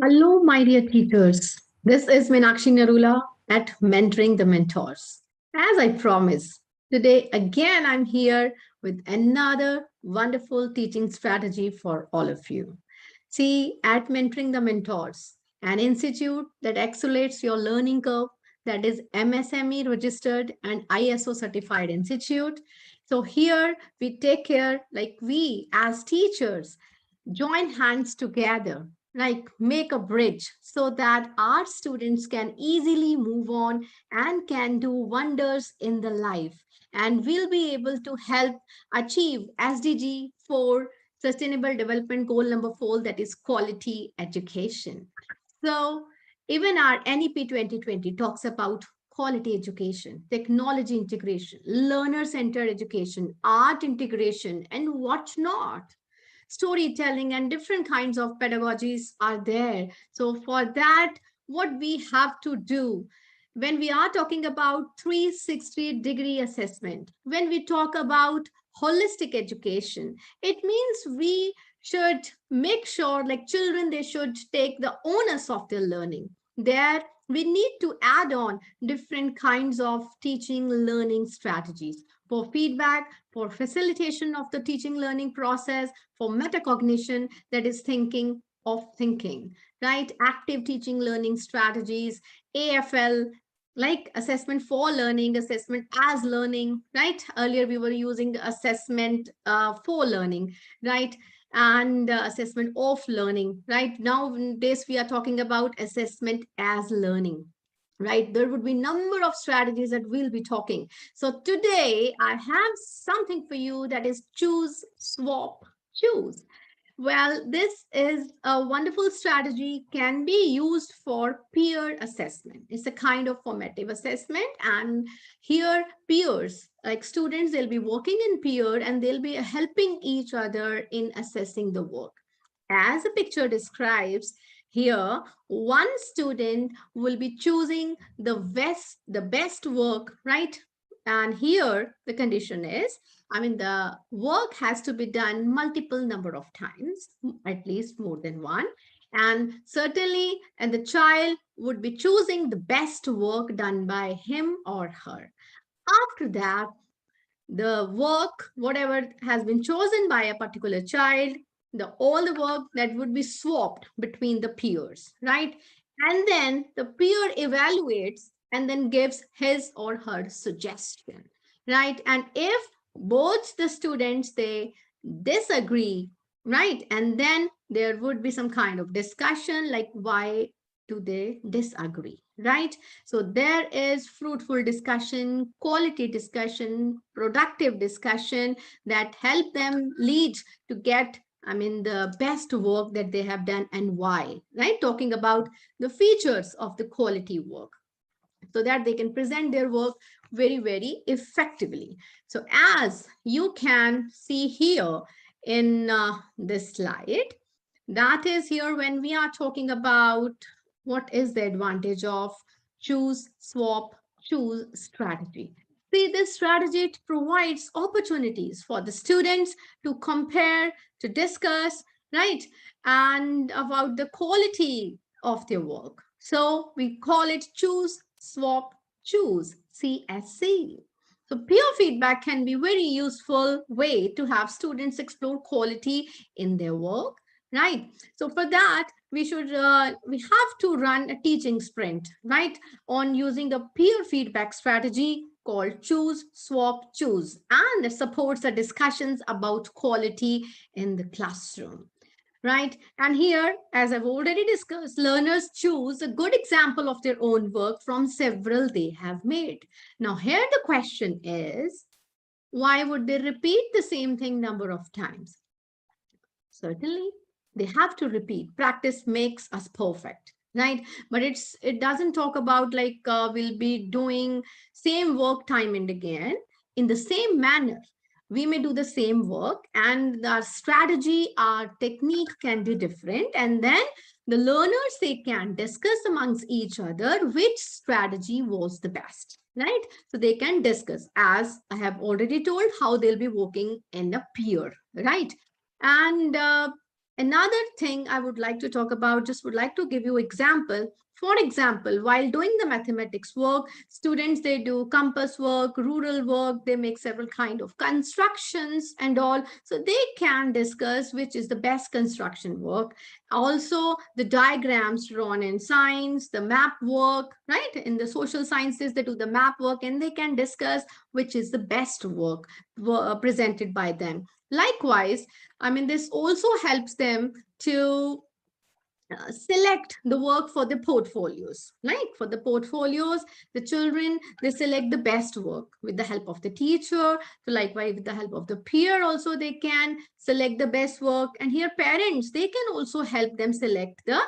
Hello, my dear teachers. This is Meenakshi Narula at Mentoring the Mentors. As I promised, today again I'm here with another wonderful teaching strategy for all of you. See, at Mentoring the Mentors, an institute that accelerates your learning curve, that is MSME registered and ISO certified institute. So here we take care, like we as teachers, join hands together, like make a bridge so that our students can easily move on and can do wonders in the life, and we'll be able to help achieve SDG 4, sustainable development goal number 4, that is quality education. So even our NEP 2020 talks about quality education, technology integration, learner centered education, art integration, and what not. Storytelling and different kinds of pedagogies are there. So for that, what we have to do when we are talking about 360-degree assessment, when we talk about holistic education, it means we should make sure, like children, they should take the onus of their learning. There we need to add on different kinds of teaching learning strategies for feedback, for facilitation of the teaching learning process, for metacognition, that is thinking of thinking, right? Active teaching learning strategies, AFL, like assessment for learning, assessment as learning, right? Earlier we were using assessment for learning, right? And assessment of learning, right? Nowadays we are talking about assessment as learning, right? There would be number of strategies that we'll be talking. So today I have something for you, that is choose, swap, choose. Well, this is a wonderful strategy, can be used for peer assessment. It's a kind of formative assessment. And here peers, like students, they'll be working in peer and they'll be helping each other in assessing the work. As the picture describes, here one student will be choosing the best work, right? And here the condition is, I mean, the work has to be done multiple number of times, at least more than one. And certainly, and the child would be choosing the best work done by him or her. After that, the work, whatever has been chosen by a particular child, all the work that would be swapped between the peers, right? And then the peer evaluates and then gives his or her suggestion, right? And if both the students, they disagree, right? And then there would be some kind of discussion, like why do they disagree, right? So there is fruitful discussion, quality discussion, productive discussion that help them lead to get, I mean, the best work that they have done and why, right? Talking about the features of the quality work so that they can present their work very, very effectively. So as you can see here in this slide, that is here when we are talking about what is the advantage of choose, swap, choose strategy. See, this strategy provides opportunities for the students to compare, to discuss, right? And about the quality of their work. So we call it choose, swap, choose, CSC. So peer feedback can be very useful way to have students explore quality in their work, right? So for that, we have to run a teaching sprint, right? On using the peer feedback strategy called choose, swap, choose, and it supports the discussions about quality in the classroom, right? And here, as I've already discussed, learners choose a good example of their own work from several they have made. Now, here the question is, why would they repeat the same thing number of times? Certainly, they have to repeat. Practice makes us perfect, right? But it doesn't talk about like we'll be doing same work time and again in the same manner. We may do the same work and our strategy, our technique can be different. And then the learners, they can discuss amongst each other which strategy was the best, right? So they can discuss, as I have already told, how they'll be working in a peer, right? And Another thing I would like to talk about, just would like to give you example. For example, while doing the mathematics work, students, they do compass work, rural work, they make several kind of constructions and all. So they can discuss which is the best construction work. Also, the diagrams drawn in science, the map work, right? In the social sciences, they do the map work and they can discuss which is the best work presented by them. Likewise, I mean, this also helps them to select the work for the portfolios. Like for the portfolios, the children, they select the best work with the help of the teacher. So likewise, with the help of the peer also, they can select the best work. And here parents, they can also help them select the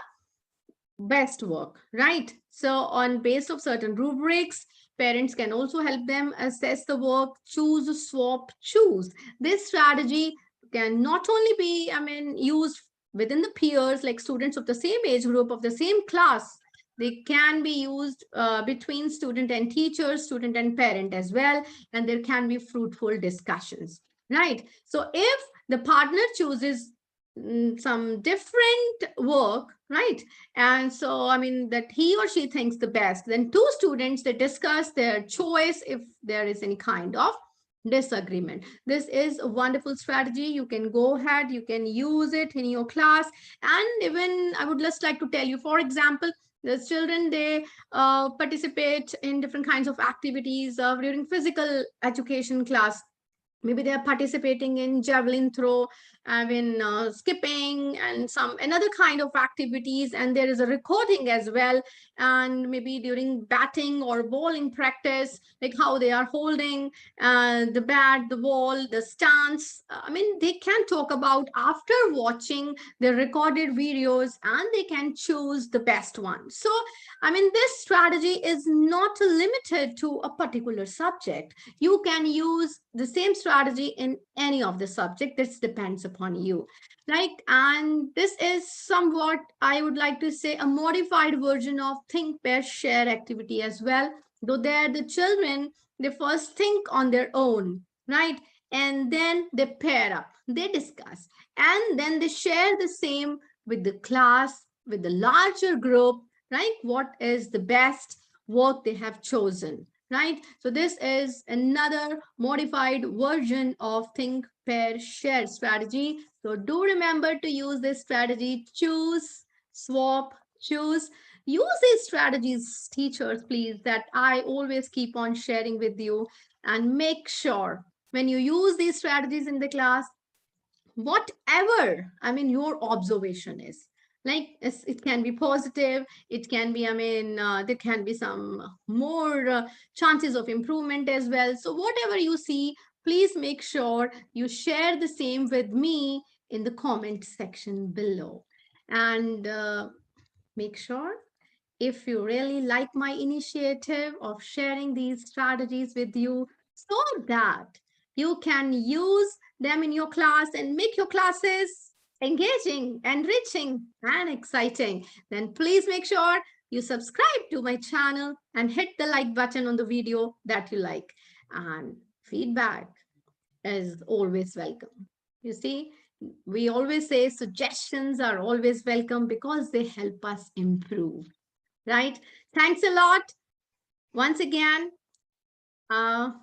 best work, right? So on base of certain rubrics, parents can also help them assess the work, choose, swap, choose. This strategy can not only be, I mean, used within the peers, like students of the same age group, of the same class. They can be used between student and teacher, student and parent as well, and there can be fruitful discussions, right? So if the partner chooses some different work, right? And so, I mean, that he or she thinks the best. Then two students, they discuss their choice if there is any kind of disagreement. This is a wonderful strategy. You can go ahead, you can use it in your class. And even I would just like to tell you, for example, the children, they participate in different kinds of activities during physical education class. Maybe they are participating in javelin throw, I mean skipping and some another kind of activities, and there is a recording as well. And maybe during batting or bowling practice, like how they are holding the bat, the ball, the stance. I mean, they can talk about after watching the recorded videos, and they can choose the best one. So I mean, this strategy is not limited to a particular subject. You can use the same strategy in any of the subject. This depends upon you, right? And this is somewhat, I would like to say, a modified version of think, pair, share activity as well. Though there, the children, they first think on their own, right? And then they pair up, they discuss, and then they share the same with the class, with the larger group, right? What is the best work they have chosen, right? So this is another modified version of think, pair, share strategy. So do remember to use this strategy, choose, swap, choose. Use these strategies, teachers, please, that I always keep on sharing with you, and make sure when you use these strategies in the class, whatever, I mean, your observation is, like it can be positive, it can be, I mean, there can be some more chances of improvement as well. So whatever you see, please make sure you share the same with me in the comment section below. And make sure, if you really like my initiative of sharing these strategies with you, so that you can use them in your class and make your classes engaging, enriching, and exciting, then please make sure you subscribe to my channel and hit the like button on the video that you like. And feedback is always welcome. You see, we always say suggestions are always welcome because they help us improve, right? Thanks a lot. Once again,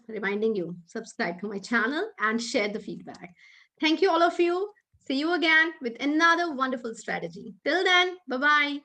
reminding you, subscribe to my channel and share the feedback. Thank you, all of you. See you again with another wonderful strategy. Till then, bye-bye.